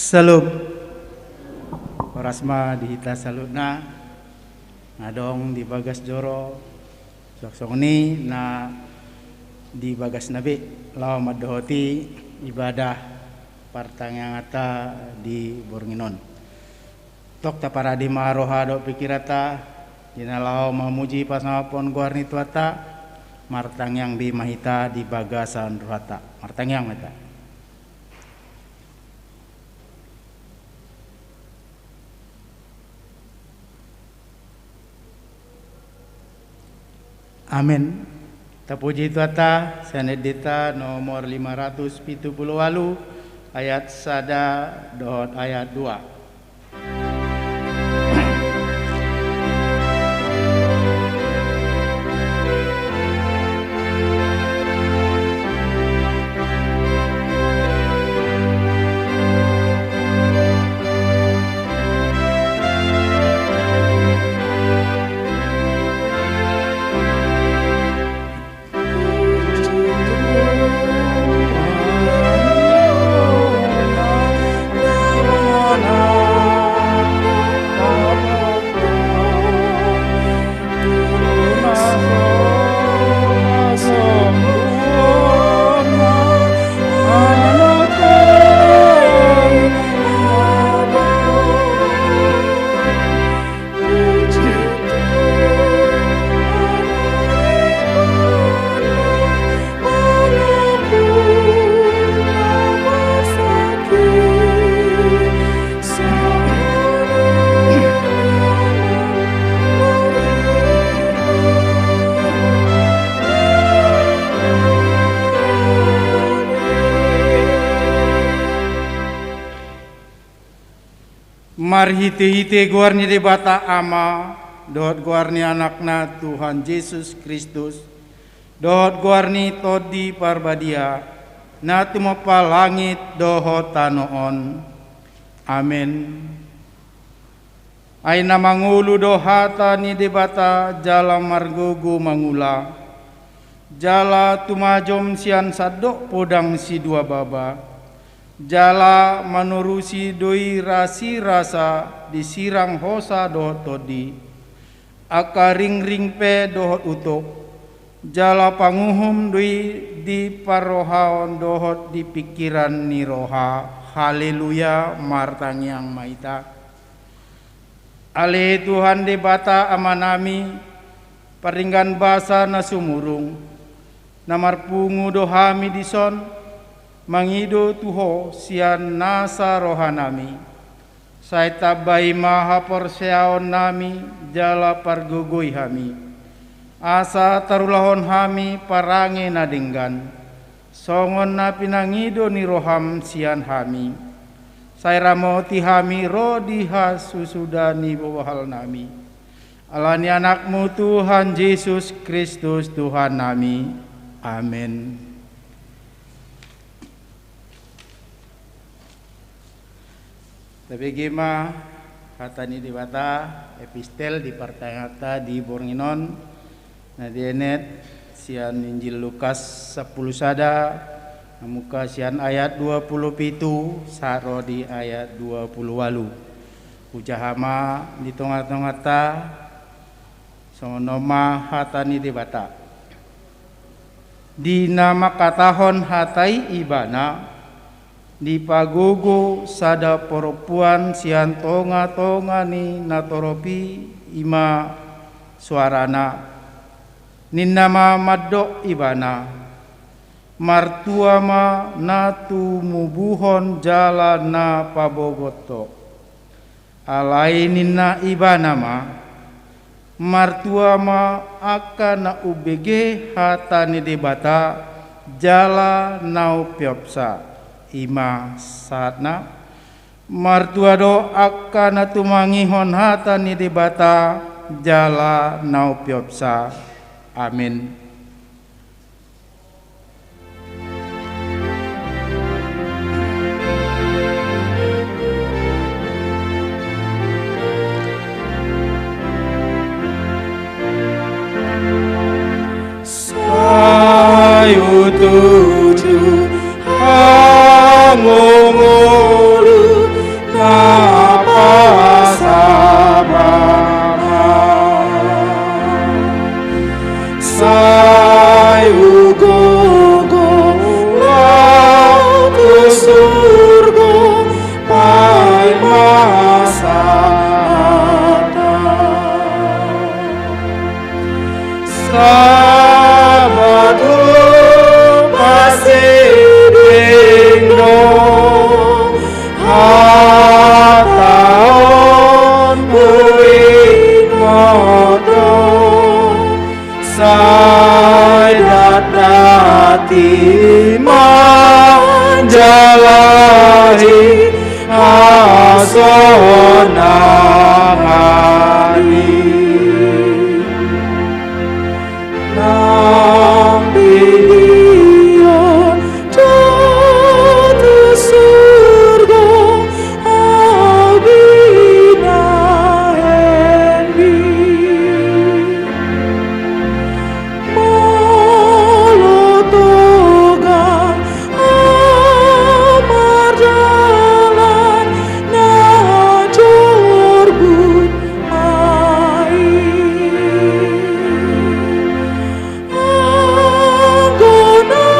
Salup Orasma dihita salutna ngadong di bagas joro soksongni na di bagas nabi law madohoti ibadah partangangata di Bornginon tok taparadi maroha do pikirata dina law mamuji pasamapon guarni tuata martangyang bi mahita di bagasan ruhata martangyang mata. Amin. Tapuji tuata sanedita nomor 578 ayat sada dohot ayat 2. Mar hite-hite guarni debata ama dohot guarni anakna Tuhan Yesus Kristus dohot guarni todi parbadia na tumapa langit dohot tanoon. Amin. Aina mangulu dohata ni debata jala margogo mangula jala tumajom sian sadok podang si dua baba jala manurusi doi rasi rasa disirang hosa dohot todi aka ring pe dohot utuk jala panguhum doi di parohaon dohot di pikiran ni roha. Haleluya martangyang maita. Ale Tuhan debata amanami paringgan basa na sumurung namarpungu dohami dison mangido tuho sian nasa rohanami saita bai maha porseaon nami jala pargugoi hami asa tarulahon hami parange nadinggan songon na pinangido ni roham sian hami sairamo ti hami rodiha susudani bawahal nami alani anakmu Tuhan Yesus Kristus Tuhan nami. Amin. Tapi gima hatani di bata epistel di partangata di Bornginon na dienet sian Injil Lukas 10 sada muka sian ayat 27 saro di ayat 28 ujahama di tengah-tengah ta sonoma hatani di bata di nama katahon hatai ibana di pagogo sada perempuan sian tonga ni natoropi ima suarana ninama madok ibana martua ma natu mubuhon jala na pabogoto alai ninna ibana ma martua ma akan na ubege hatani debata jala nau piopsa ima satna martua do akan tumangihon hata ni debata jala nau piopsa. Amin. Sayutuju ngongolu Sai ugo laut surga pai masa Sabatu masih dingno hataon buik moto Sai dati manjalahi asonangani Nambilia jatuh surga abina endi Molotoga amar jalan najor bun Anggona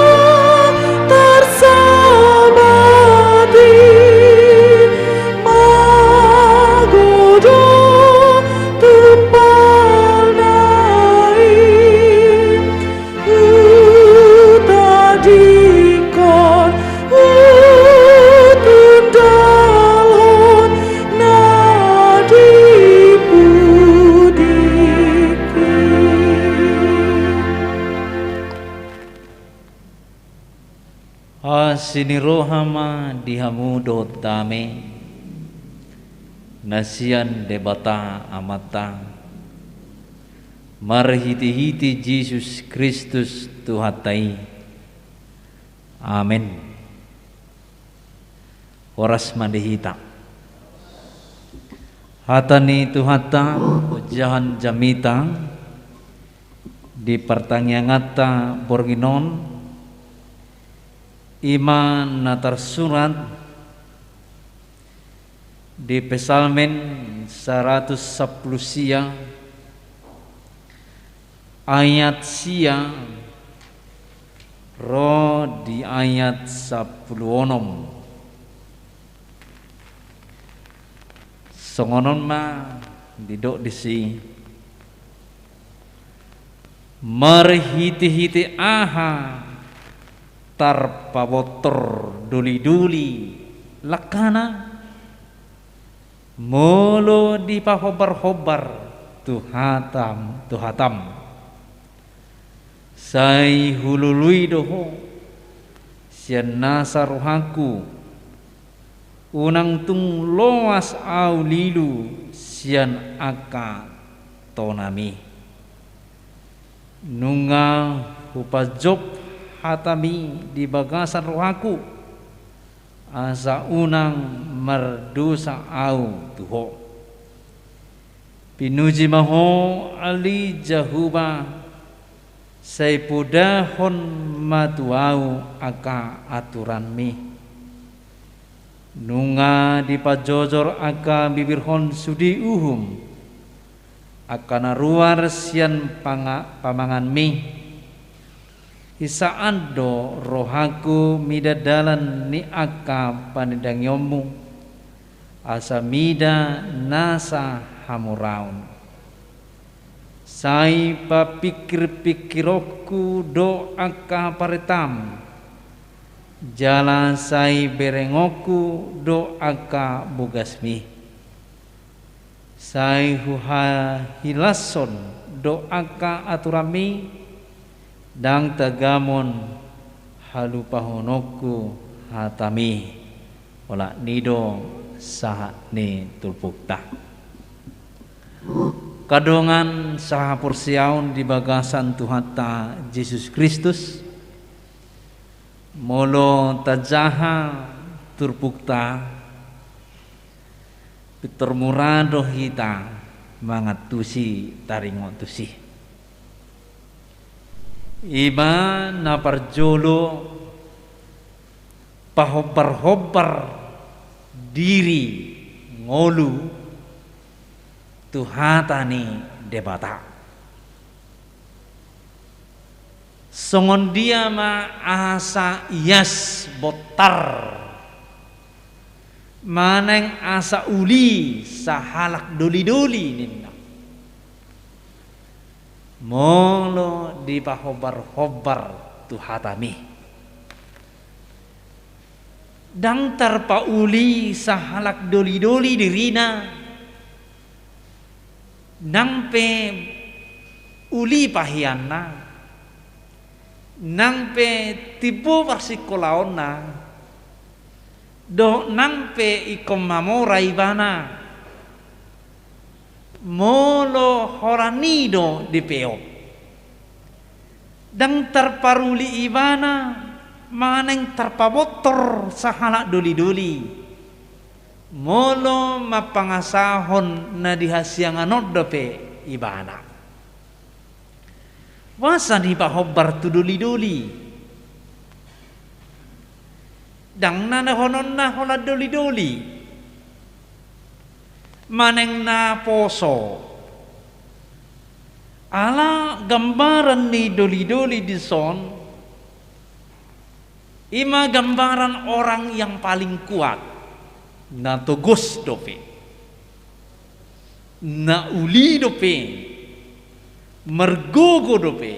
tersamadi magodo tumpal nai utadikon utundalon nadipudiki Asini rohama dihamudot dame nasian debata amata marhiti-hiti Yesus Kristus Tuhatai amin oras mandihita hatani Tuhata ujahan jamita di pertanyangata borginon iman natar surat di Pesalmen 110 sia ayat sia ro di ayat 10 onom songonon ma didok disi marhiti-hiti aha tarpabotor duli-duli lakana molo di pahobar-hobar tuhatam sai hulului doho sian nasa rohaku unang tung loas au lilu sian aka tonami nunga hupajop hatami di bagasan rohaku asa unang merdosa au tuho pinuji maho ali jahuba saipudahon matuau aka aturan mi nunga di pajojor aka bibirhon sudi uhum akana ruar sian pamangan mi Isaan do rohaku midadalan ni aka panidang yomu asa mida nasa hamuraun sai papikir-pikirokku do aka paretam jala sai berengoku do aka bugasmi sai huha hilason do aka aturami dang tagamon halupahonoku hatami wala nido saha ni tulpukta kadongan saha porsiaun di bagasan Tuhata Yesus Kristus molo tajaha turpukta pitormurado hita mangatusi taringotusi iba na parjolo pahobar-hobar diri ngolu tuhatani debata songon dia ma asa ias botar maneng asa uli sahalak doli-doli ninna molo di pahobar-hobar tu hatami dang tarpa uli sahalak doli-doli dirina nampe uli pahianna nampe tipu parsikolaona do nampe ikom mamora ibana molo horanido di peo dang terparuli ibana maneng terpabotor sahala doli-doli molo mapangasahon na dihasianganod dope ibana wasa di pahobar tu doli-doli dang na honon na hola doli-doli maneng na poso ala gambaran ni doli-doli di son ima gambaran orang yang paling kuat na tugos dope na uli dope mergogo dope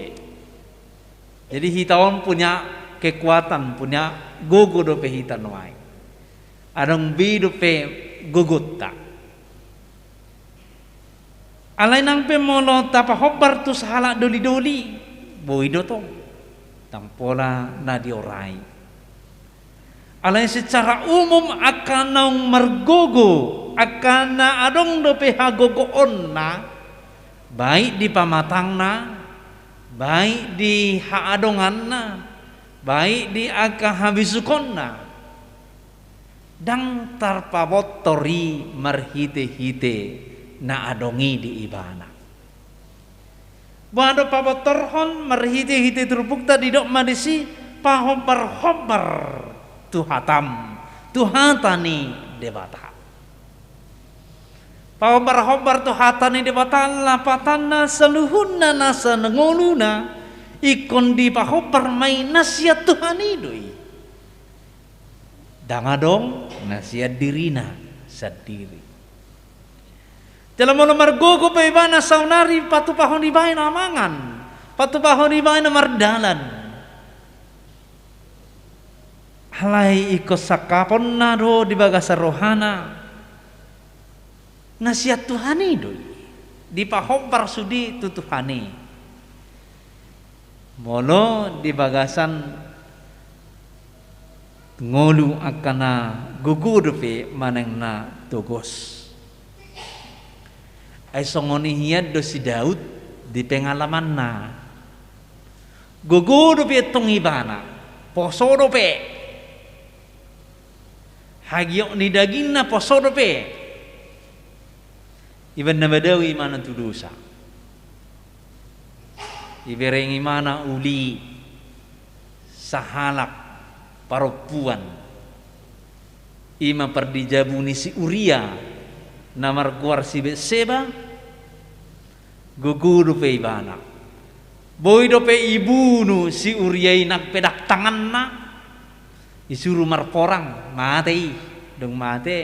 jadi hitawan punya kekuatan punya gogo dope hitan wae adong bi dope gogota alai nang pe molo tapa hobar tu sahala doli-doli boido to tampola na diorai alai secara umum akan nang mergogo akan na adong dope hagogo onna baik di pamatangna baik di haadonganna baik di aga habisukonna dang tarpabotori marhite-hite na adongi di ibana bado pabotorhon marhite-hite terpukta di dok madisi pahobar-hobar tuhatam tuhatani debata pahobar-hobar tuhatani debata lapatana seluhunna nasa nengoluna ikon di pahobar may nasihat Tuhan idoi dangadong nasihat dirina sadiri dalam nomor gogo pa ibana saunari patu pahon ibay na amangan patu pahon ibay na mardalan halai ikos sakapon na do di bagasa rohana nasihat Tuhan idoi di pahobar sudi tutuhani molo di bagasan ngolu akana gugurupe maneng na togos ay songoni hiad do si Daud di pengalaman na gugurupe tong ibana posodope hagyo ni daging na posodope iban na badawi mana tudusa iberengi mana uli sahalak parupuan ima perdijabuni si Uria namar guar si Betseba gugudu pe ibana boido pe ibunu si Uria inak pedak tangan na isuruh marporang mate dong mate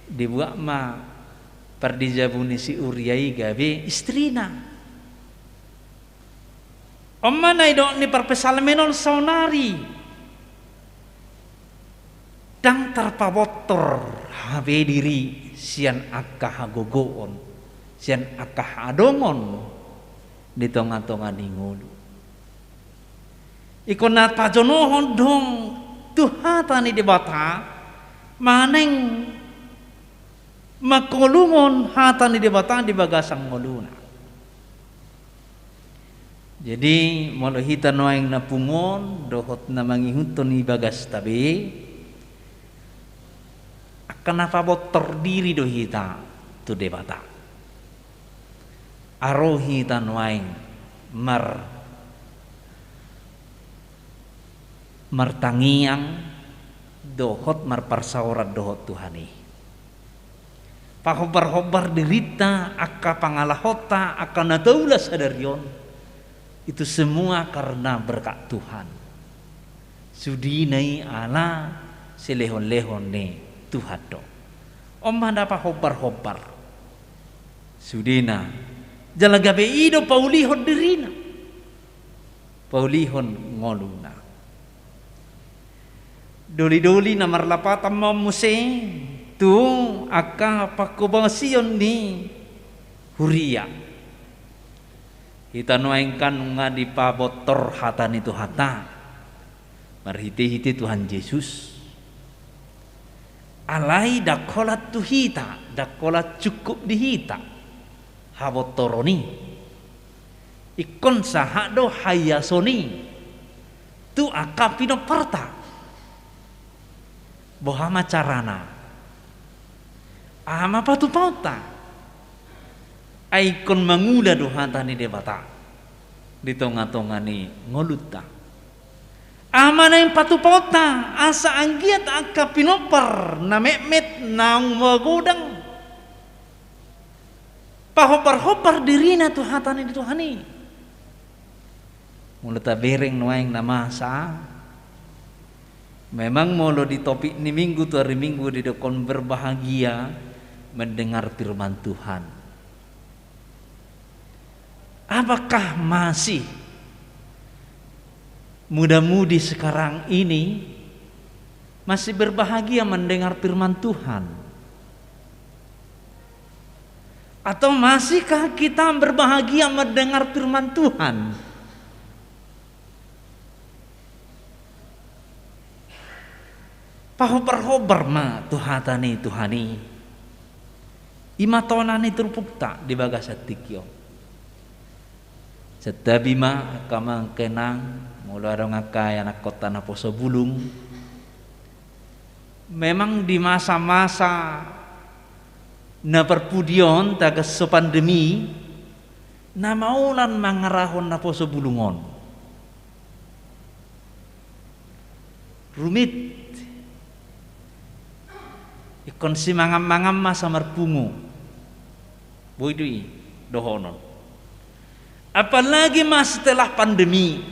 dibuat ma perdijabuni si Uria gabe istrina Omana idok ni perpesalmenon saunari dang terpabotor habe diri sian akah hagogoon sian akah adongon di tonga-tonga ningulu ikon nat pajonohon dong tuhatani debata maneng makolungon hatani debata di bagasang ngoluna. Jadi molo hita noeng na pungon dohot na mangihunton ni bagas tabi akan apa botor diri do hita tu debata aro hita noeng martangiang dohot marparsaurat dohot Tuhani pahobar-hobar derita akka pangalahota akan nataula sadarion Itu semua karena berkat Tuhan. Sudinai ala selehon-lehon ne Tuhan do. Omma dapat hobar-hobar. Sudina jalagabe ido paulihon dirina. Paulihon ngoluna. Doli-doli namar lapatan mamuse tu aka pakubasion ni huria. Kita nuaingkan ngadi pabotor hatan itu hata. Marhiti-hiti Tuhan Yesus. Alai dakolat tuhita, dakolat cukup dihita. Habotoroni. Ikon sahado hayasoni. Tu akapino parta. Bohama carana. Ama patu pauta. Aikon mangula dohatani debata. Di tonga-tongani ngoluta. Ama na yung patu pauta. Asa anggiat aka pinopar na memet nang magudang. Pahopar-hopar diri na tuhatani di Tuhani. Mulata bereng nuaing namasa. Memang molo di topik ni minggu tu hari minggu di dekon berbahagia mendengar firman Tuhan. Apakah masih muda-mudi sekarang ini masih berbahagia mendengar firman Tuhan? Atau masihkah kita berbahagia mendengar firman Tuhan? Pahobar-hobar ma Tuhani imatonani terpukta di bagasatikyo setabi ma kamang kenang mula arong akay anak kota na poso bulung. Memang di masa-masa na perpudion tagas so pandemi na maulan mangarahon na poso bulungon rumit. Ikon si mangam-mangam masa marpungu. Boydui dohonon. Apalagi mas setelah pandemi.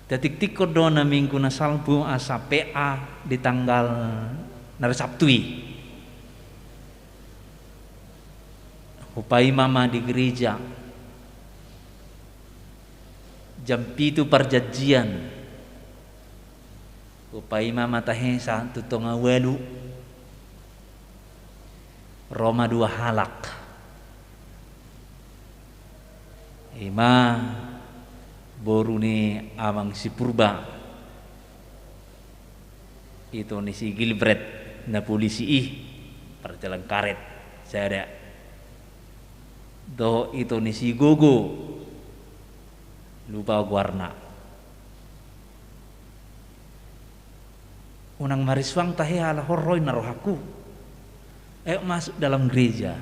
Detik tiko dona minggu na salbu asa PA di tanggal nari Sabtui. Upai mama di gereja. Jam pitu perjanjian. Upai mama tahesa tutonga welu. Roma 2 halak. Ima boru ni amang si purba. Itu ni si Gilbert na polisi perjalan karet. Saya ada. Do itu ni si Gogo. Lupa warna. Unang mariswang tahe ala horroy na rohaku. Masuk dalam gereja.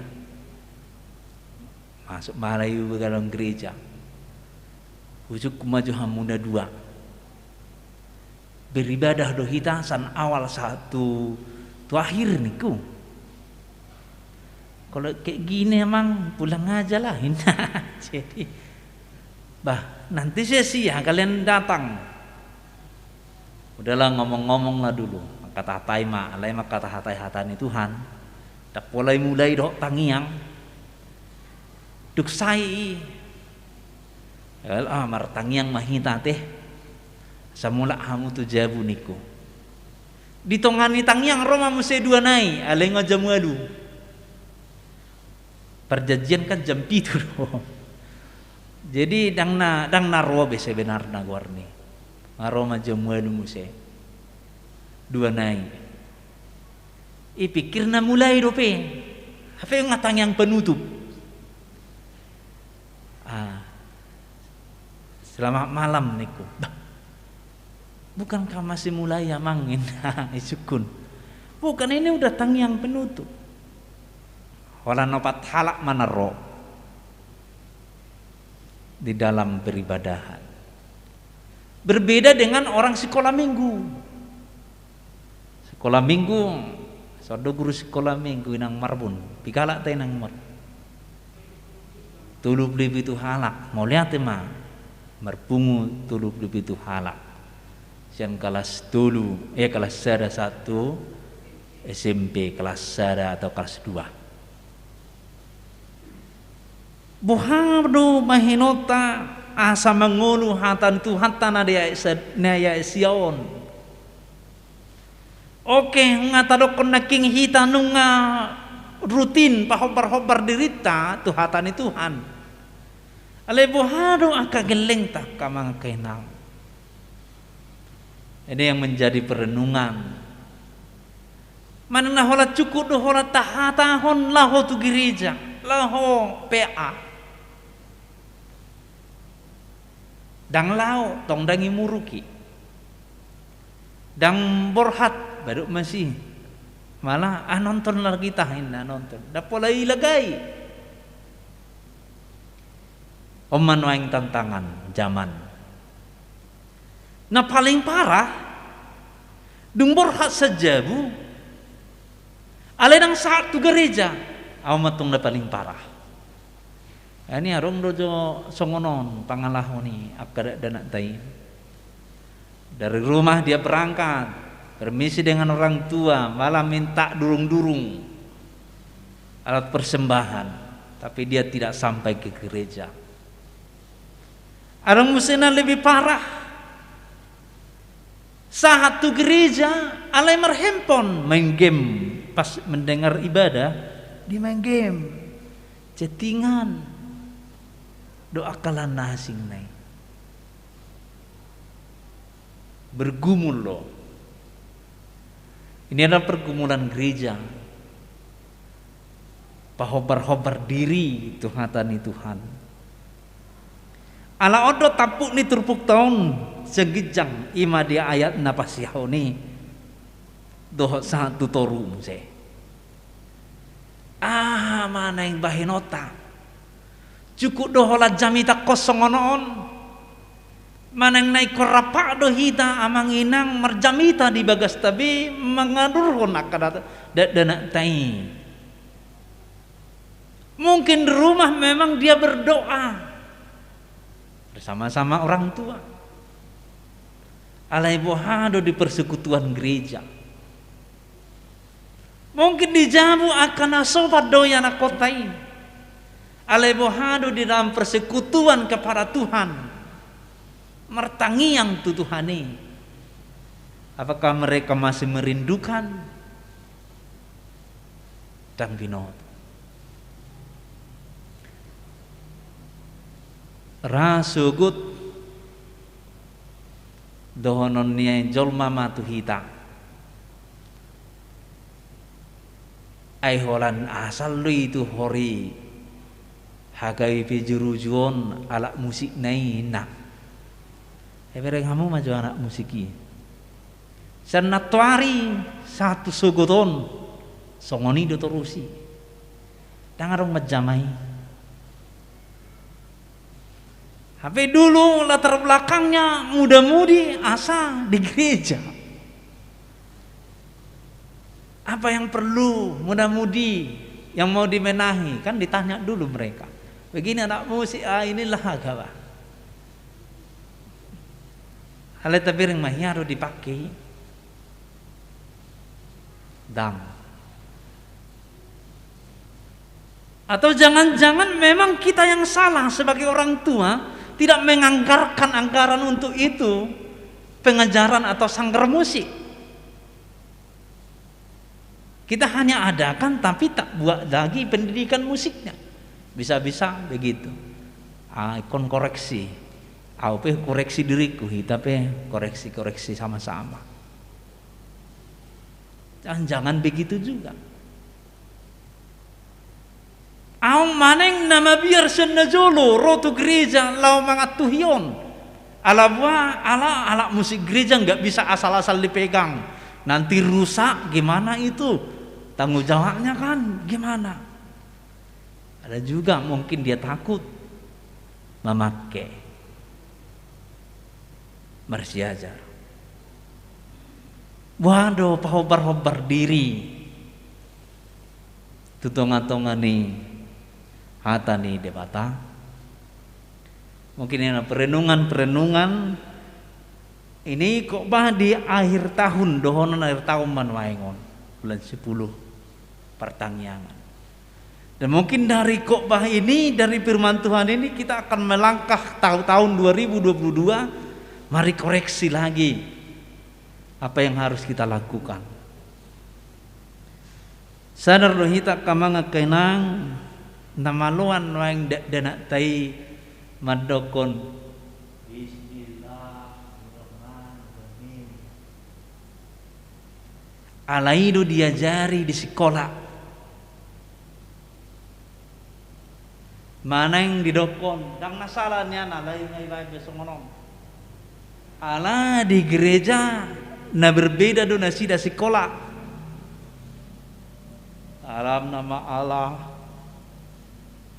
Masuk Melayu ke dalam gereja. Ujuk kemajuan muda 2. Beribadah do hitasan awal satu tu akhir niku. Kalau kayak gini emang pulang aja lah. Jadi nanti sia-sia kalian datang. Udahlah ngomong-ngomong lah dulu. Kata hatai ma, alai mak kata hatai hatani Tuhan. Tak mulai dok tangiang. Duk sai. Mar tangiang mahita teh. Samula hamu tu jabu niku. Ditongani tangiang Roma muse 2 nai, alai ngajam walu. Perjanjian kan jam 7 doh. Jadi dang narwa bese benar na warni. Aroma jam walu muse 2 nai. Ipikir na mulai dope. Apa yang ngatang yang penutup? Selamat malam niku. Bukankah masih mulai ya mangin? Isukun. Bukan, ini udah tang yang penutup. Wala nopat halak manaro di dalam beribadahan. Berbeda dengan orang sekolah minggu. Sekolah minggu Sodo guru sekolah minggu inang marbun, pikala tay nang mar. tulub lebih itu halak mau lihat mah merpungu tulub lebih itu halak sian kelas kelas sada 1 SMP kelas sada atau kelas 2 buhado mahinota asa mangulu hatan tu hatan ada ya sion oke ngatado konaking hitanunga rutin pahobar-hobar dirita tu hatani Tuhan ale buhado aka geleng tak kamang kenal ini yang menjadi perenungan mana hola cukup do hola tahatahon laho tu gereja laho PA dang lao tong dangi muruki dang borhat baru masih malah nonton lagi tahin nonton dapola ilagay oman waing tantangan zaman na paling parah dung borhat saja bu aledang saat tu gereja amatong na paling parah ini arong dojo songonon pangalahoni akada danak tay dari rumah dia berangkat permisi dengan orang tua malah minta durung-durung alat persembahan tapi dia tidak sampai ke gereja arong musina lebih parah saat tu gereja alai merhandphone main game pas mendengar ibadah dia main game chattingan doa kalan nasing nai bergumul loh ini adalah pergumulan gereja pahobar-hobar diri Tuhatan Tuhan ala odo tapuk ni turpuk tahun segijang ima dia ayat napasihaw ni doh satu torum se mana yang bahinota cukup dohola jamita kosong onon manang naik korapa dohita amang inang merjamita di bagas tabi mengadurhon akadat dana tai mungkin di rumah memang dia berdoa bersama-sama orang tua alai bohado di persekutuan gereja mungkin dijamu akan asobat doya nakotai alai bohado di dalam persekutuan kepada Tuhan mertangiang tu Tuhani apakah mereka masih merindukan dan binot rasugut dohonon niya jolma matuhita ay holan asal lu itu hori hagai pejurujuan alat musik naina hebere kamu maju anak musiki senatuari satu sugoton songoni do terusi dangarong majamai HP dulu latar belakangnya muda-mudi asa di gereja apa yang perlu muda-mudi yang mau dimenahi kan ditanya dulu mereka begini anak musik inilah agama hal tabir yang mahyaru dipakai dang atau jangan-jangan memang kita yang salah sebagai orang tua tidak menganggarkan anggaran untuk itu pengajaran atau sanggar musik kita hanya adakan tapi tak buat lagi pendidikan musiknya bisa-bisa begitu ikon koreksi koreksi diriku tapi koreksi sama-sama jangan begitu juga maneng nama biar senajolo rotu gereja lau mangatuhion ala musik gereja nggak bisa asal-asal dipegang nanti rusak gimana itu tanggung jawabnya kan gimana ada juga mungkin dia takut memakai marsiajar waduh pahobar-hobar diri tutonga-tonga nih hata nih debata Mungkin ini perenungan ini kok bah di akhir tahun, dohonan akhir tahun man waingon bulan 10 pertangyangan. Dan mungkin dari khotbah ini, dari firman Tuhan ini kita akan melangkah tahun 2022. Mari koreksi lagi apa yang harus kita lakukan. Sadar doh hita kamanga kenang namaluan waing dana tai madokon. Bismillahirrahmanirrahim. Alaido diajari di sekolah. Mana yang didokon dang nasalahnya nalay ngay besongonom. Ala di gereja na berbeda do nasida sekolah. Alam nama Allah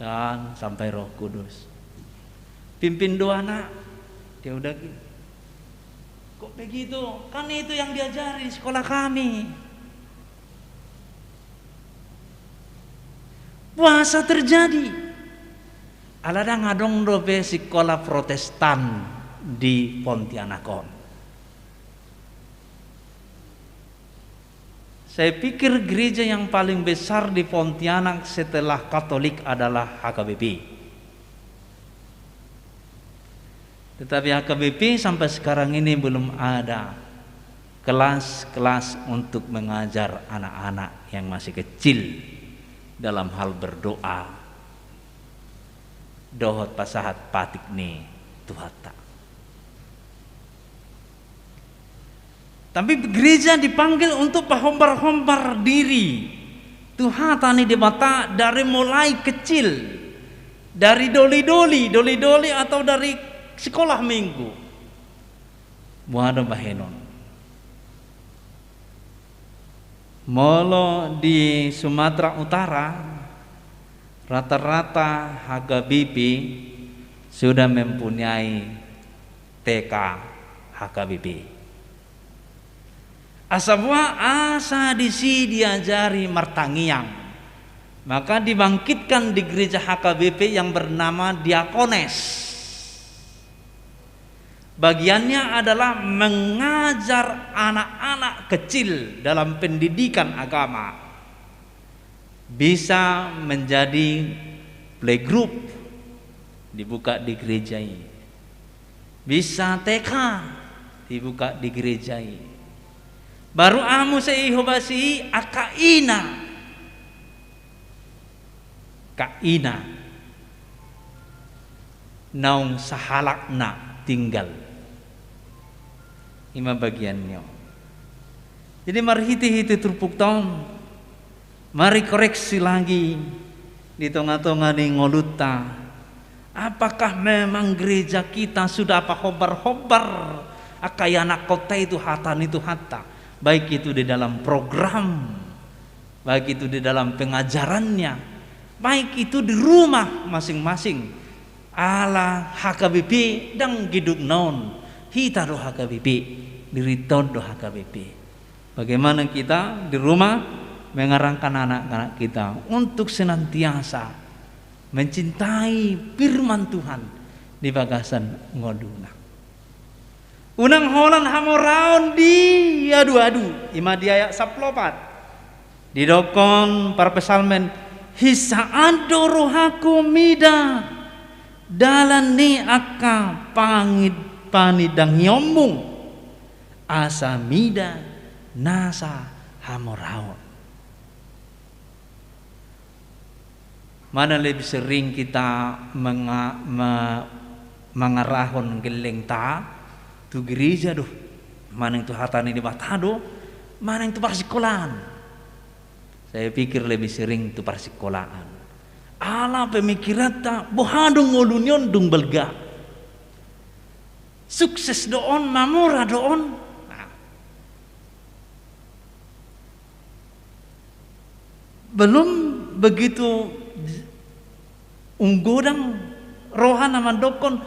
dan sampai Roh Kudus. Pimpin doa nak. Dia udah kok begitu? Kan itu yang diajari di sekolah kami. Puasa terjadi. Alada ngadong dobe sekolah Protestan di Pontianakon. Saya pikir gereja yang paling besar di Pontianak setelah Katolik adalah HKBP. Tetapi HKBP sampai sekarang ini belum ada kelas-kelas untuk mengajar anak-anak yang masih kecil dalam hal berdoa. Dohot pasahat patik nih Tuhata. Tapi gereja dipanggil untuk pahombar-hombar diri. Tuhata nih dibata dari mulai kecil, dari doli-doli atau dari sekolah minggu. Muada bahenon. Molo di Sumatera Utara rata-rata HKBP sudah mempunyai TK HKBP. Asabwa asa disi diajari martangiang. Maka dibangkitkan di gereja HKBP yang bernama diakones. Bagiannya adalah mengajar anak-anak kecil dalam pendidikan agama. Bisa menjadi playgroup dibuka di gereja ini. Bisa TK dibuka di gereja ini. Baru amu seihobasi akaina. Kaina. Naung sahalakna tinggal. Ima bagiannya. Jadi mari hiti terpuk tahun. Mari koreksi lagi di tengah-tengah di ngoluta. Apakah memang gereja kita sudah apa hobar-hobar akayana kota itu hatan itu hatta. Baik itu di dalam program, baik itu di dalam pengajarannya, baik itu di rumah masing-masing. Ala HKBP dan giduk naon hita do HKBP diriton do HKBP. Bagaimana kita di rumah mengarahkan anak-anak kita untuk senantiasa mencintai firman Tuhan di bagasan ngoduna. Unang holan hamoraon di adu-adu ima diayak saplopat didokon para pesalmen hisa ado rohaku mida dalan ni aka pangid panidang nyombung asa mida nasa hamoraon. Mana lebih sering kita mengarahon geleng ta tu gereja doh, mana itu hatani di batado, mana itu persekolahan. Saya pikir lebih sering itu persekolahan. Ala pemikiran ta bohadong ngolunyon dung belga. Sukses doon, mamura doon. Nah. Belum begitu unggodang rohana mandokon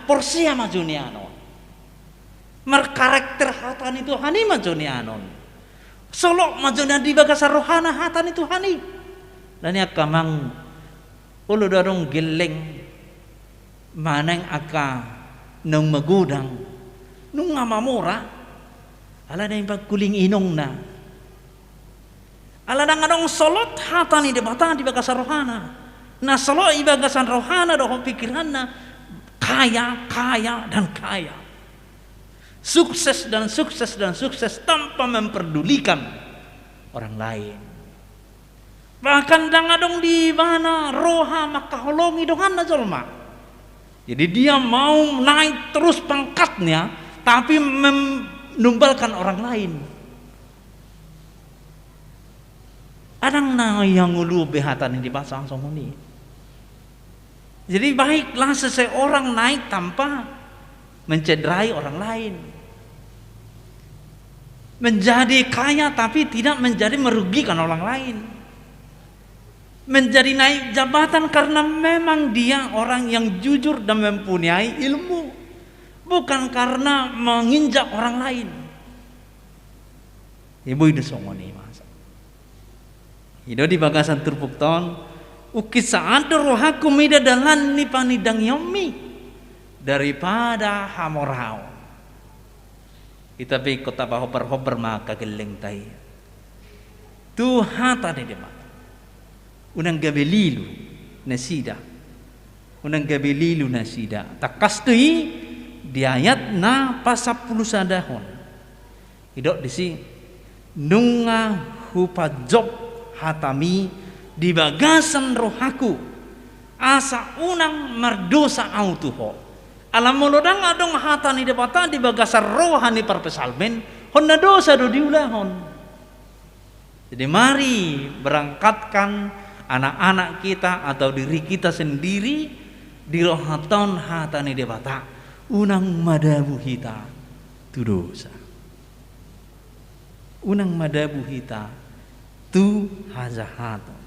porsi ama juniano. Mar karakter hatan itu hani majoni anon. Solok majoni di bagasa rohana hatan itu hani. Dan ya kamang ulo darong geleng maneng aka nung magudang nung nga mamura ala na yung pagkuling inong na ala na nga nung solot hata ni debata di baga sa rohana na solo ibaga sa rohana doon pikiran na kaya dan kaya, sukses dan sukses tanpa memperdulikan orang lain. Bahkan dangadong di mana roha makaholongi dongan na jolma. Jadi dia mau naik terus pangkatnya, tapi menumbalkan orang lain. Adang na yang ulu behatan di bahasa Somoni. Jadi baiklah seseorang naik tanpa mencederai orang lain. Menjadi kaya tapi tidak menjadi merugikan orang lain. Menjadi naik jabatan karena memang dia orang yang jujur dan mempunyai ilmu, bukan karena menginjak orang lain. Ibu itu somoni masa. Itu di bagasan turpukton, ukis saat rohaku mida dalan ni panidang yomi daripada hamorau. Kita pi kota hober maka geleng tai. Tuhan tadi dia. Unang gabelilu nasida takastui di ayat na pasapuluh sadahon idok disi nunga hupajob hatami di bagasan rohaku asa unang merdosa autuho alam molodang adong hatani debata di bagasan rohani perpesalmen honna dosa do diulahon. Jadi mari berangkatkan anak-anak kita atau diri kita sendiri di rohaton hatani debata unang madabu hita tu dosa unang madabu hita tu hazahaton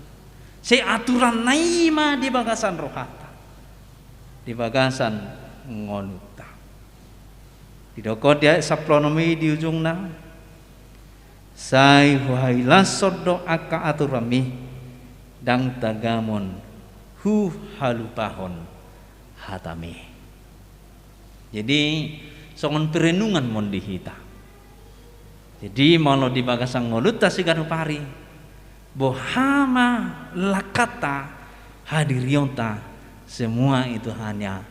si aturan naima di bagasan rohata di bagasan ngonuta di dokot dia saplonomi di ujungna sai huhailas sodo aka aturami dang tagamon hu halupahon hatami. Jadi songon perenungan mon dihita. Jadi mau di bagasang ngolut tasiganu pari bohama lakata hadirionta semua itu hanya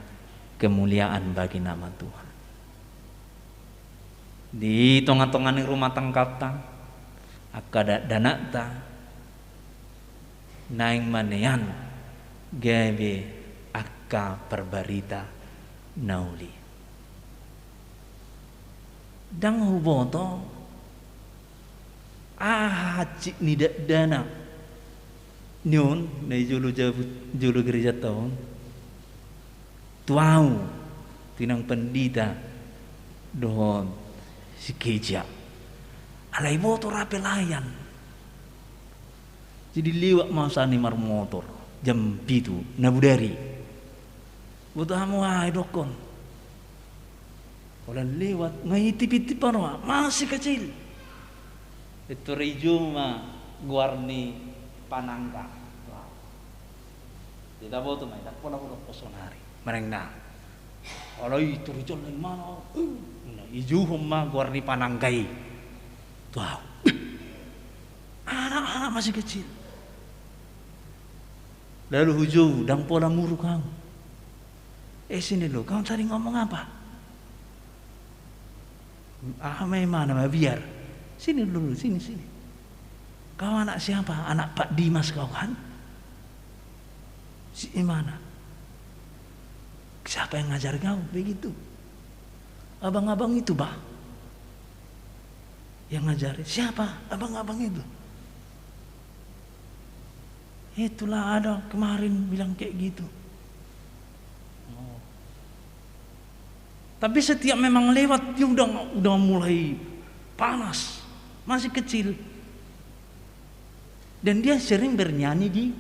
kemuliaan bagi nama Tuhan. Di tongan-tongan rumah tangkapta akada danata naing manean gawe akka perbarita nauli dang huboto cik nidak dana nyon na julu gereja tahun tuau tinang pendita dohon si keja alai boto rapi layan. Jadi lewat masa ni mar motor jam itu nabudari. Butuh hamu ay dokon. Kalau lewat ngitip-tipan masih kecil. Itu rijuma guarni panangka. Tidak butuh mai tak pola posonari. Mareng na. Kalau itu rijul dari mana? Ijuhuma guarni panangkai. Tuh. Anak-anak masih kecil. Lalu hujung dan pola muru kamu. Sini lo, kamu tadi ngomong apa? Mana biar. Sini dulu, sini. Kau anak siapa? Anak Pak Dimas kau kan? Si mana? Siapa yang ngajar kau begitu? Abang-abang itu, Bah. Yang ngajarin siapa? Abang-abang itu. Itulah ada kemarin bilang kayak gitu. Tapi setiap memang lewat dia udah mulai panas, masih kecil. Dan dia sering bernyanyi di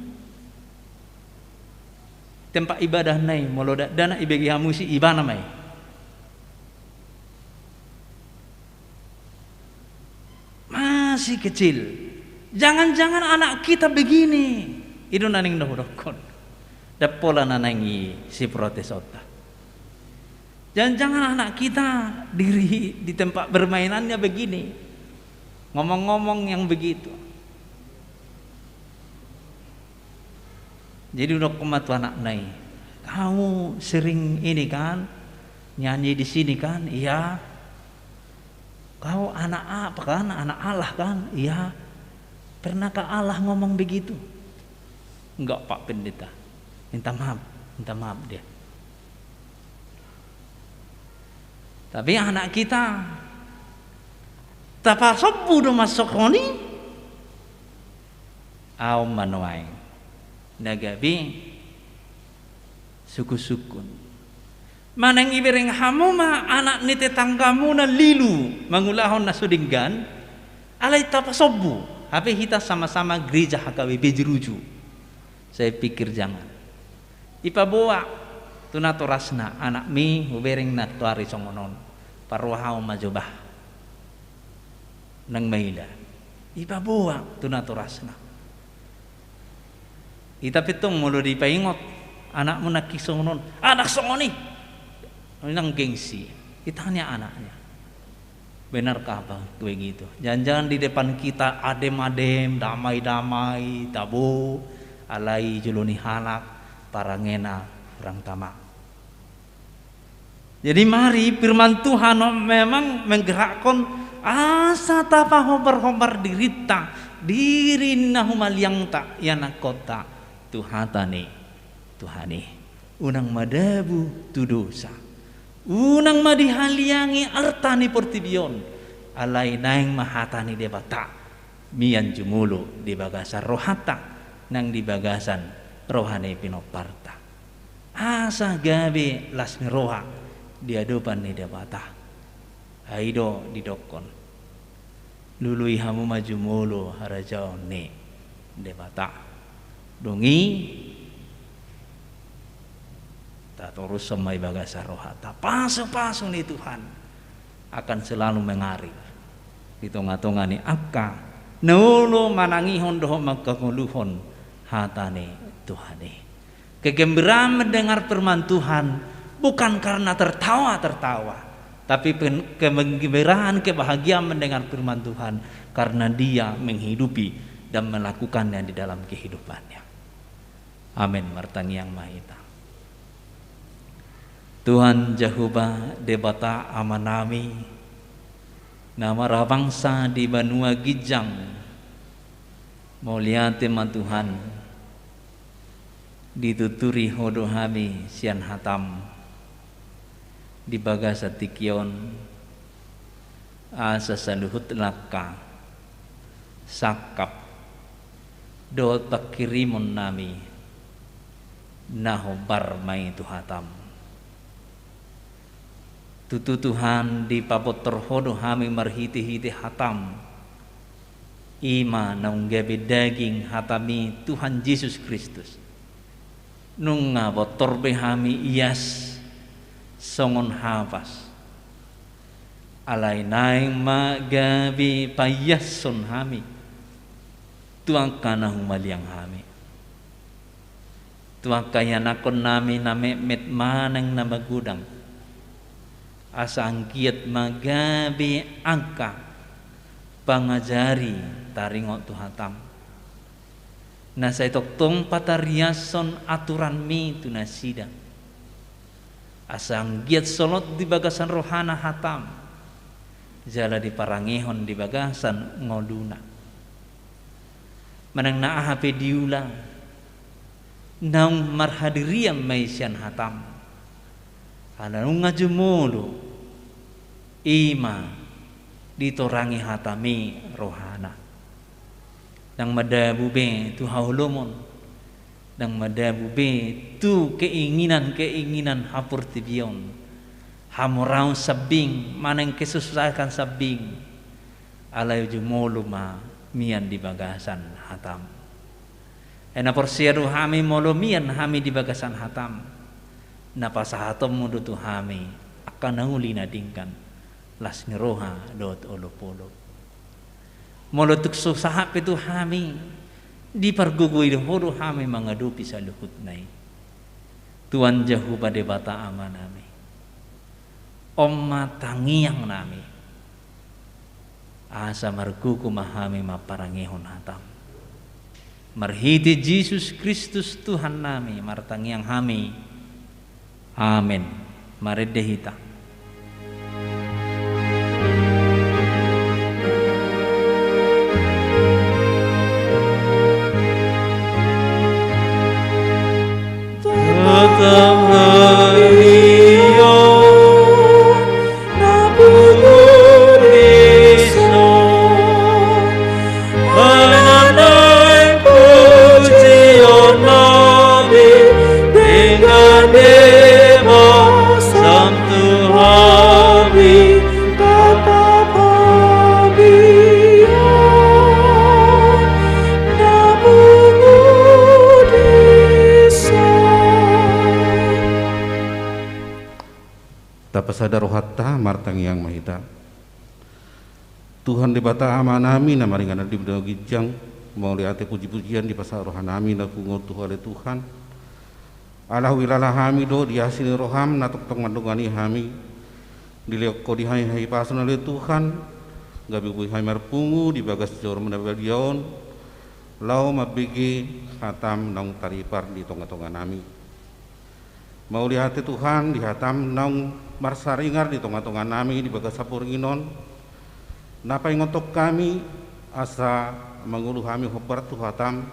tempat ibadah nai moloda dana ibegi hamusi ibana mai. Masih kecil. Jangan-jangan anak kita begini. Itu naning dohokon. Dapola nanangi si protes otak. Jangan-jangan anak kita diri di tempat bermainannya begini, ngomong-ngomong yang begitu. Jadi udah kematu anak nai, kamu sering ini kan nyanyi di sini kan? Iya. Kau anak apa kan? Anak Allah kan? Iya. Pernahkah Allah ngomong begitu? Enggak Pak Pendeta. Minta maaf dia. Tapi anak kita tapa sobu do masokoni au manuai nagabi suku-sukun maneng ibering hamu ma anak ni tetanggamu na lilu mangulahon na sudinggan alai tapa sobu hape kita sama-sama gereja HKBP Jeruju. Saya pikir jangan ipabawa tunato rasna anak mi ubering na tuari songonon parwahau majobah nang maila ipabawa tunato rasna ita pitong mulo di paingot anak mo nakisongonon anak songoni nang gengsi itanya anaknya benar kah bang tuwe gitu jangan-jangan di depan kita adem-adem damai-damai tabu alai juluni hanak parangena orang tamak. Jadi mari firman Tuhan memang menggerakkan asa tapa hobar-hobar dirita diri nahumaliang tak yana kota Tuhani unang madabu tu dosa unang madihaliangi artani portibion alai naing mahatani debata mian jumulu di bagasan rohata nang di bagasan rohani pinoparta asa gabe lasmi roha diadopan ni debata aido didokon lului hamu maju mulu harajau ne debata dongi tak terus semai bagasa rohata pasu-pasu ni Tuhan akan selalu mengalir di tengah-tengah ni akka nulo manangihon doh magkakuluhon hatane Tuhane kegembiraan mendengar firman Tuhan bukan karena tertawa tapi kegembiraan kebahagiaan mendengar firman Tuhan karena dia menghidupi dan melakukannya di dalam kehidupannya. Amin. Martani yang mahita Tuhan Jehovah debata amanami nama rabangsa di Banua Gijang mulia tema Tuhan dituturi hodo hami sian hatam di bagasa tikion asa saluhut laka sakap do takirimon nami naho barmai tuhatam tutu Tuhan di papot terhodo hami marhiti-hiti hatam ima naunggabi daging hatami Tuhan Yesus Kristus nunga botorbe hami ias songon hafas alai naing magabi payason hami tuang kana humaliang hami tuang kaya nakon nami name met manang na magudang asang kiat magabi angka pangajari taringot tuhatam nasa itoktong patariason aturan mi tunasida asang giat solot di bagasan rohana hatam jala di parangihon di bagasan ngoduna manang naahape diula naung marhadiriam maisian hatam ananung ngajumulu ima ditorangi hatami rohana nang madabu be tu haulomon nang madabu be tu keinginan hapur tibion hamurau sabing maneng kesusahan sabing alay jumolo ma mian di bagasan hatam ena porsiaru hami molo mian hami di bagasan hatam napasahatom mo do tu hami akan nahuli na dingkan las ni roha dot olopolo molotuk susahap itu hami di pargugoy hodo hami mangadupi sa luhut nai Tuan Jehovah debata amanami Omma tangiang nami asa markuku mahami maparangihon hatam marhiti Yesus Kristus Tuhan nami martangiang hami amin maredehita Tapasadar rohata martang yang mahita Tuhan di bata amanami na maringan di bidang gijang mau lihat puji-pujian di pasar rohanami na kungot Tuhan Tuhan Allah wilalah hami do diasini roham natuk tong mandungani hami diliok ko dihai pasun oleh Tuhan gabi bui hai marpungu di bagas jor menabadion lau mabigi hatam nong taripar di tonga-tonga nami mau lihat Tuhan di hatam nong marsaringar di tonga-tonga nami di bagas sapur nginon napa ngotok kami asa mangulu kami hobar tu hatam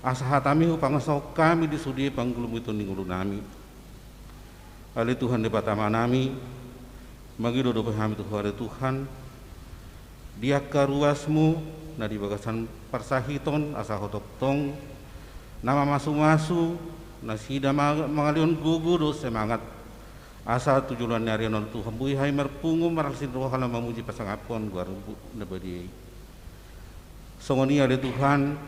asa hatami pangasok kami di sudi panggulum itu ninggulu nami ali Tuhan di batama nami magido do kami Tuhan dia karuasmu na di bagasan parsahiton asa hotok tong nama masu-masu na sida mangalion gugu do semangat asa tujuan nyarian Tuhan bui hai marpungu maralsin rohala mamuji pasangapon gua rubu nabadi songoni ale Tuhan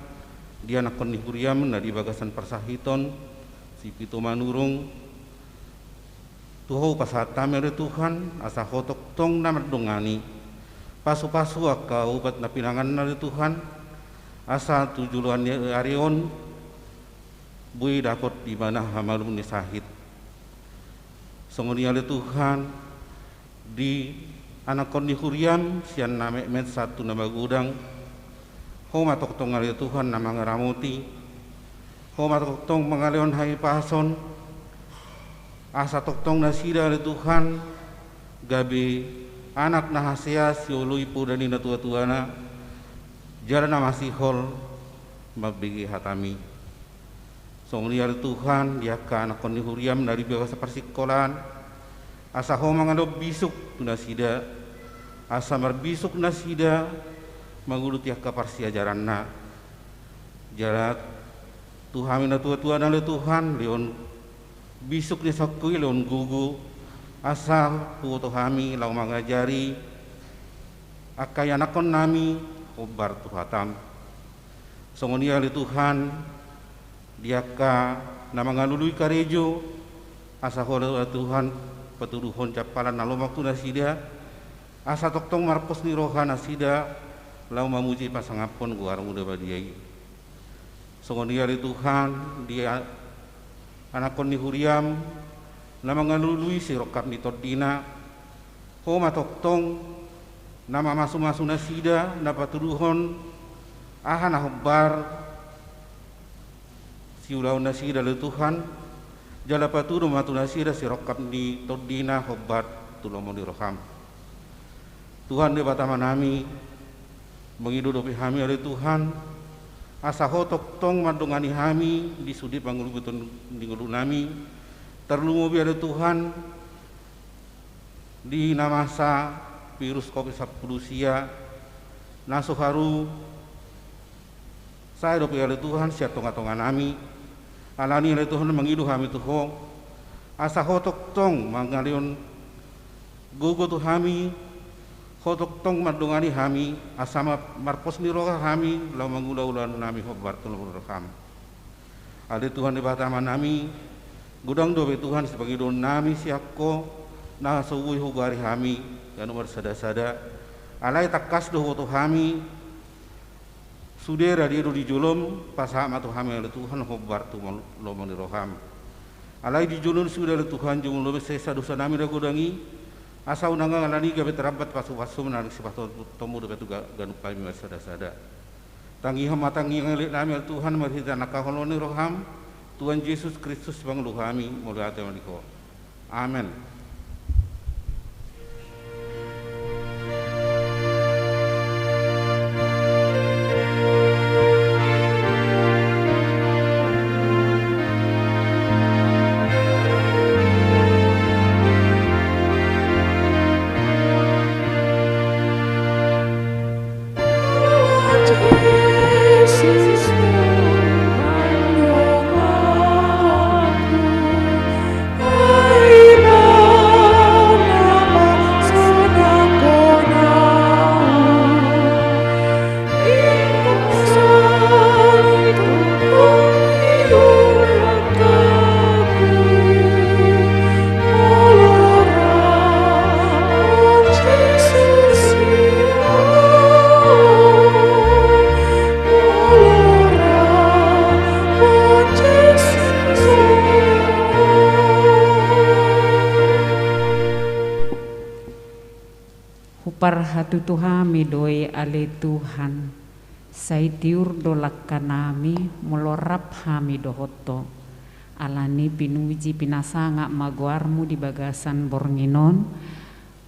dia nakon ni huriam na di bagasan parsahiton si pito manurung tuho pasatame ale Tuhan asa hotok tong namardongani pasu-pasu aka ubat na pinangan ale Tuhan asa tujuan arion bui dakot di mana hamalum ni sahid songoni ale Tuhan di anakon di huriam sian name met satu nama gudang homa toktong ale Tuhan nama ngaramuti homa toktong mangaleon hai pason asa toktong nasida ale Tuhan gabi anak nahasia siului pudani na tua-tuana jalan nama sihol mabigi hatami songoni ale Tuhan dia ka anakon di huriam dari biasa persikolan asa ho mangano bisuk tunasida asa marbisuk nasida mangulu tiak ka parsi ajaranna jarat Tuhan na tua-tua na le Tuhan leon bisuk ni sakui leon gugu asa tuo hami lau mangajari akai anakon nami obar tuhatam songoni ale Tuhan dia ka nama ngalului karejo asa hola Tuhan petuduhon capalan nalo waktu nasida asa toktong marpos ni roha nasida lau mamuji pasangapon gua muda badiai songoni ali Tuhan dia anakon ni huriam nama ngalului si rokap ni todina homa toktong nama masu-masu nasida napa tuduhon aha nahobar si ulau nasida le Tuhan jala paturu matu nasida si rokap ni todina hobat tulomo di roham Tuhan di batama nami mengidudopi hami oleh Tuhan asa hotok tong madongani hami di sudi panggulu beton di ngulu nami terlumubi oleh Tuhan di namasa virus COVID-19 nasuharu saya dopi oleh Tuhan siap tonga-tonga nami alani oleh Tuhan mengidu kami tuho asa hotok tong mangalion gugu tu kami hotok tong madongani kami asama marpos ni roha kami lau mangula-ulan nami hobar tulung kami ale Tuhan di batama nami gudang dobe Tuhan sebagai don nami siapko na suwi hugari kami dan umar sada-sada alai takas do tu kami sudera diru di julum pasama tu kami oleh Tuhan hobar tu lomong di roham alai di julum sudah oleh Tuhan jumul lobe sesa dosa nami da gudangi asa unanga ngalani gabe terabat pasu-pasu menarik sepatu tomu dekat juga ganuk kami masada-sada. Tangi hamatangi ngelik nami Tuhan marhita nakaholoni roham Tuhan Yesus Kristus bang luhami mulia temaniko. Amin. Parhatu Tuhami doi ale Tuhan sai tiur dolak kanami melorap hami dohoto alani pinuji pinasanga maguarmu di bagasan bornginon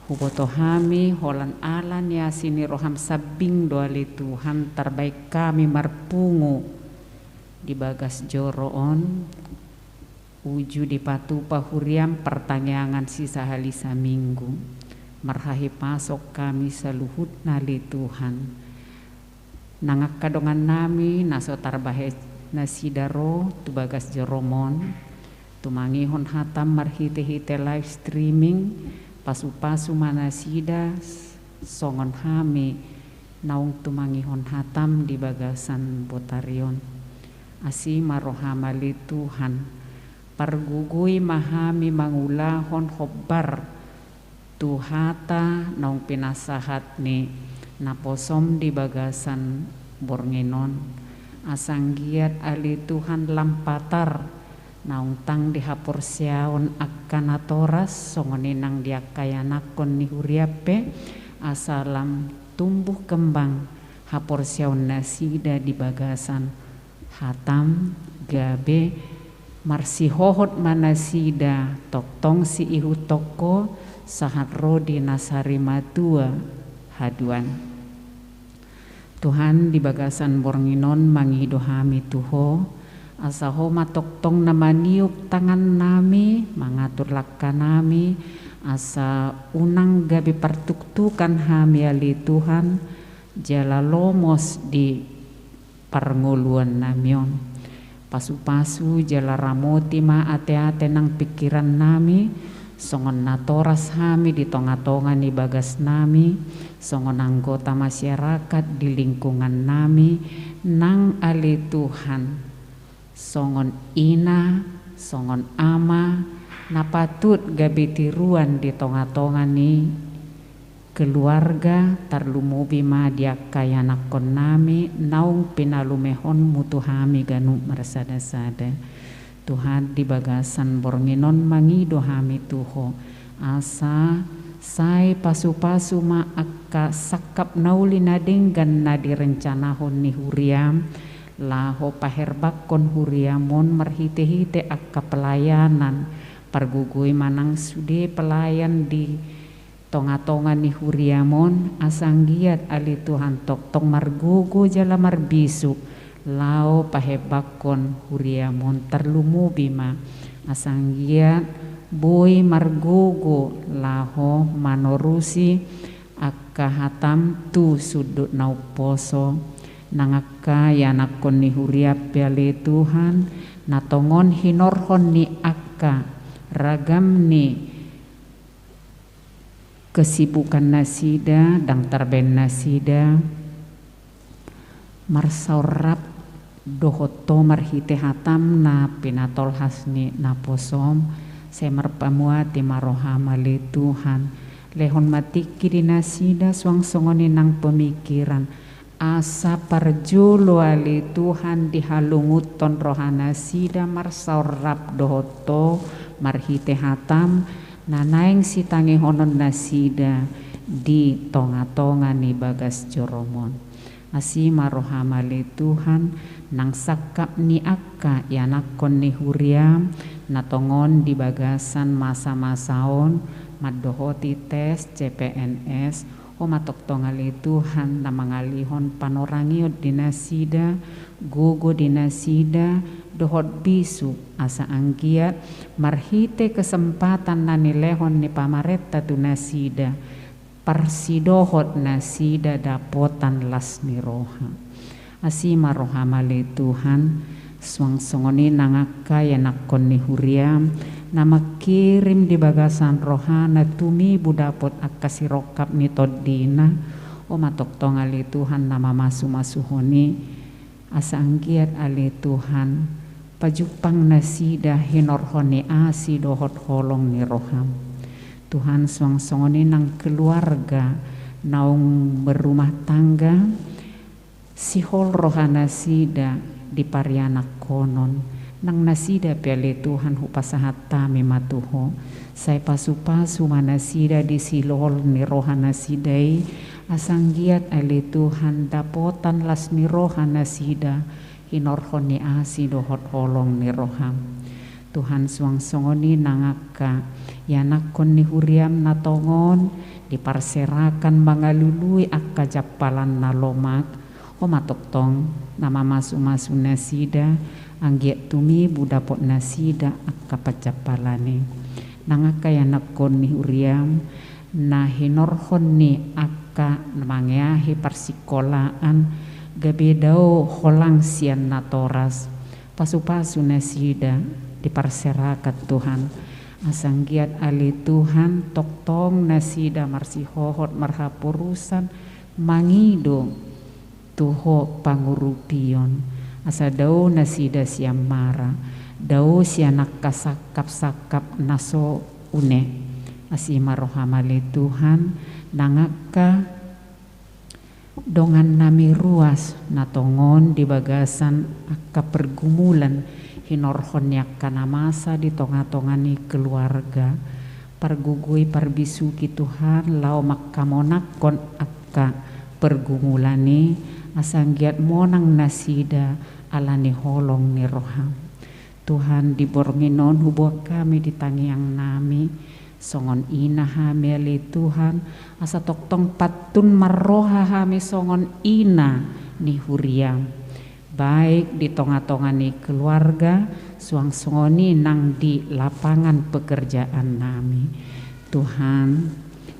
huboto hami holan alan yasini roham sabing do ale Tuhan terbaik kami marpungu di bagas joroon uju di patu pahuriam pertanyaan sisa halisa minggu marhahi pasok kami saluhut nali Tuhan nangak kadongan nami naso tarbahe nasidaro tu bagas jeromon tumangihon hatam marhite-hite live streaming pasu-pasu manasida songon hami naung tumangihon hatam di bagasan botarion asi marohamali Tuhan pargugui mahami mangulahon hobbar Tuhata naung pinasahat ni naposom di bagasan bornginon asanggiat ali Tuhan lampatar naung tang dihapor siaon akan atoras songoninang diakayanakon ni huriape asalam tumbuh kembang hapor siaon nasida di bagasan hatam gabe marsihohot manasida toktong si ihu toko sahat rodi nasari matua haduan Tuhan di bagasan bornginon mangido hami tuho asaho matoktong namaniup tangan nami mangatur lakka nami asa unang gabi partuktukan hami ali Tuhan jala lomos di parnguluan namion pasu-pasu jala ramoti ma ate-ate nang pikiran nami songon natoras hami di tonga-tonga ni bagas nami songon anggota masyarakat di lingkungan nami nang ali Tuhan songon ina songon ama napatut gabi tiruan di tonga-tonga ni keluarga tarlumubi ma diakayanakon nami naung pinalumehon mutu hami ganu marsada-sada Tuhan di bagasan bornginon mangido hami tuho asa sai pasu-pasu ma akka sakap nauli nadenggan na direncanahon ni huriam laho paherbakon huriamon marhite-hite akka pelayanan pargugui manang sude pelayan di tonga-tonga ni huriamon asanggiat ali Tuhan tok-tok margugu jala marbisu lao pahebakon huriamon terlumu bima asanggiat boy margogo laho manorusi akka hatam tu sudut nau poso nangaka yanakon ni huriap piale Tuhan natongon hinorhon ni akka ragam ni kesibukan nasida dang tarben nasida marsaurap dohoto marhite hatam na pinatol hasni na posom semar pamuati marohama le Tuhan lehon matiki dinasida suang songoni nang pemikiran asa parjulo ali Tuhan dihalunguton rohana sida marsaurap dohoto marhite hatam nanaing si tangi honon nasida di tonga-tonga ni bagas joromon. Asima rohamali Tuhan nang sakap ni akka yanakon ni huriam natongon di bagasan masa-masaon madohoti tes CPNS o matok tongali Tuhan na mangalihon panorangiot dinasida gugo dinasida dohot bisu asa anggiat marhite kesempatan na nilehon ni pamareta tu nasida parsidohot nasida dapotan lasmi roha. Asima rohamali Tuhan suang songoni nangaka yanakon ni huriam nama kirim di bagasan rohana tumi budapot akasirokap ni todina o matok tongali Tuhan nama masu-masuhoni asa anggiat ali Tuhan pajupang nasida hinorhoni asi dohot holong ni roham. Tuhan suang songoni nang keluarga naung berumah tangga sihol rohana sida di pariana konon nang nasida piali Tuhan hupasahat tami matuho say pasu-pasu manasida di silol ni rohana sidai asanggiat ali Tuhan dapotan las ni rohana sida hinorhon ni asi dohot holong ni roham. Tuhan suang songoni nangaka yanakon ni huriam natongon diparserakan mangalului akka japalan na lomak o matoktong nama masu-masu nasida anggiat tumi budapot nasida akka pacapalane nangaka yanakon ni huriam na hinorhon ni akka mangiahi parsikolaan gabedao holang sian natoras pasu-pasu nasida diparserakat Tuhan asanggiat ali Tuhan toktong nasida marsihohot marhapurusan mangido tuho pangurupion asa dau nasida siam mara dau sianak kasakap-sakap naso une asima rohamali Tuhan nangaka dongan nami ruas natongon di bagasan akka pergumulan hinorhon yakana masa di tonga-tongani keluarga pargugui parbisuki Tuhan lau makkamonakon akka pergumulani asanggiat monang nasida alani holong ni roham. Tuhan dibornginon hubuk kami di tangiang nami songon ina hami ali Tuhan asa toktong patun marroha hami songon ina ni huriam baik di tonga-tongani keluarga suang songoni nang di lapangan pekerjaan nami. Tuhan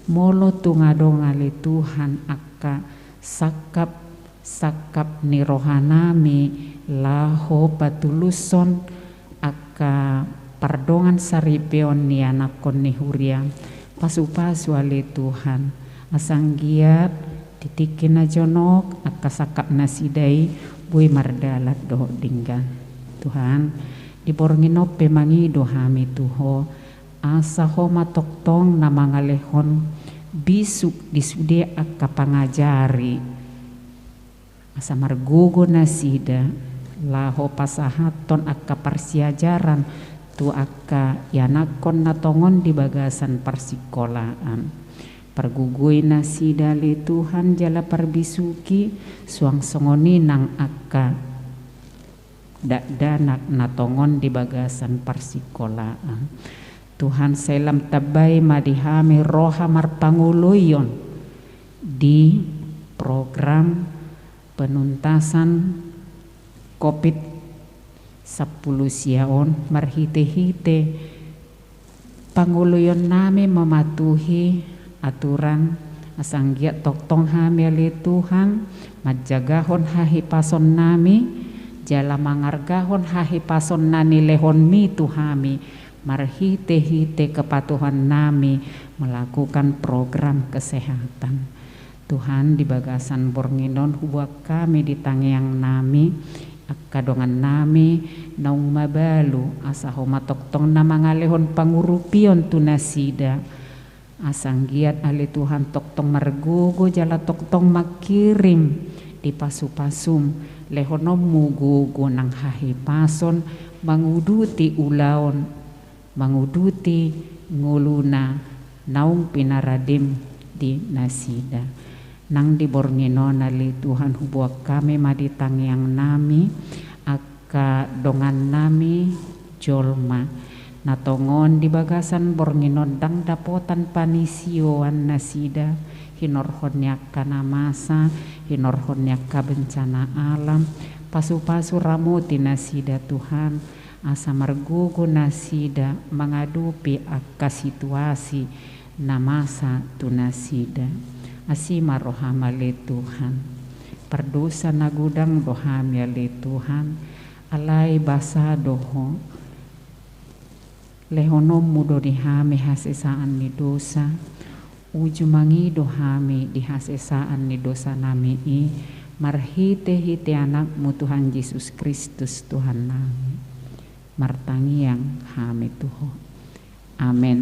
molo tungadongali Tuhan akka sakap ni rohanami laho patuluson akka pardongan saripeon ni anakon ni huriam pasu-pasu ali Tuhan asanggiat titikin na jonok akka sakap nasidai bui mardalat doh dinggan. Tuhan diborngino pemangido hami tuho asa ho matoktong na mangalehon bisuk disude akka pangajari asa margugo nasida laho pasahaton akka parsiajaran tu akka yanakon natongon di bagasan parsikolaan pargugui nasida li Tuhan jala parbisuki suang songoni nang akka danak natongon di bagasan parsikolaan. Tuhan selam tabay madihami roha marpanguluyon di program penuntasan COVID-10 siaon marhite-hite panguluyon nami mematuhi aturan asanggiat toktong hami ali Tuhan majagahon hahipason nami jala mangargahon hahipason nani lehon mi tuhami marhite-hite kepatuhan nami melakukan program kesehatan. Tuhan di bagasan bornginon hubak kami di tangiang nami akadongan nami naung mabalu asa homa toktong na mangalehon pangurupion tunasida asanggiat ali Tuhan toktong margugo jala toktong makirim di pasu-pasum lehonom mugugo nang hahipason manguduti ulaon manguduti nguluna naung pinaradim di nasida. Nang diborngino nali Tuhan hubuak kami maditang yang nami aka dongan nami jolma natongon di bagasan bornginon dang dapotan panisioan nasida hinorhonyak kana masa hinorhonyak ka bencana alam pasu-pasu ramuti nasida Tuhan asa margugu nasida mengadupi aka situasi na masa tu nasida asima rohama le Tuhan perdosa nagudang doham ya le Tuhan alai basa doho lehonom mudo dihame hasesaan ni dosa ujumangi dohame di hasesaan ni dosa nami i marhite hite anakmu Tuhan Yesus Kristus Tuhan nami martangi yang hame tuho amin.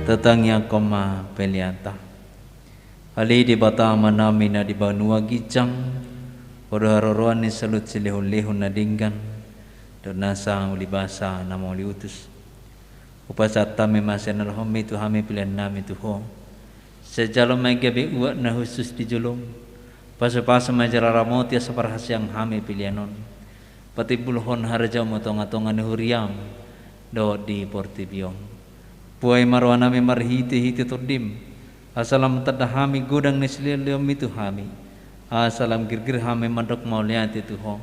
Tatangnya koma peliata ali di bata manami na di banua gijang Orharoruan ni salut silihun-lihun na dinggan donasa ulibasa namo liutus upasata me masenal homi tu hami pilihan nami tu ho sejalom mai gabe uak na khusus di julung pasa-pasa majara ramoti saparhasyang hami pilihanon patibulhon harja motonga-tonga ni huriam do di portibiong puai marwana me marhiti-hiti turdim asalam tadahami gudang ni sililiom itu hami asalam girgir hami mandok mauliati Tuhan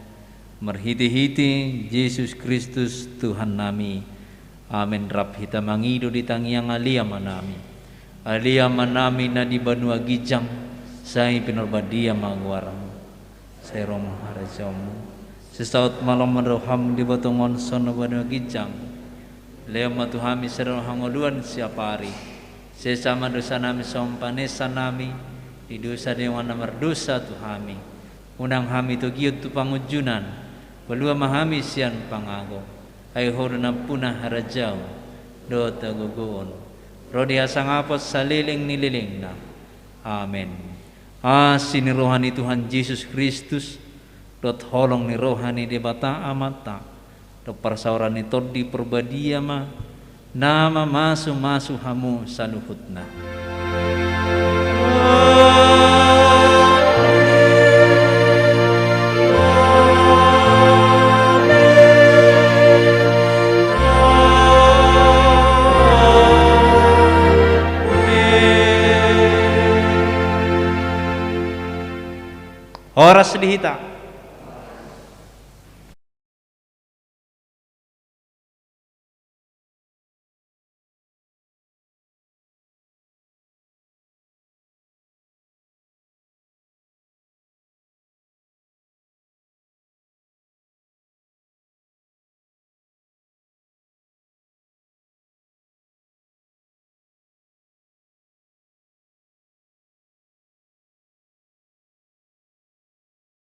marhiti-hiti Yesus Kristus Tuhan nami amin rab hita mangido di tangiang alia manami na di banua gijang sai pinorbadia mangwaramu sai romo harajamu sesaut malam meroham di botongon sono banua gijang leo matuhami serong hangoluan siapari sesama dosa nami sompanesa nami di dosa dewan merdosa tu hami unang hami tu giut tu pangujunan belua mahami sian pangago ay horna punah harajau dota gogoon rodi asang apos saliling nililing na amen asin ni rohani Tuhan Yesus Kristus dot holong ni rohani di bata amata do parsauran ni todi perbadia ma nama masu hamu saluhutna horas dihita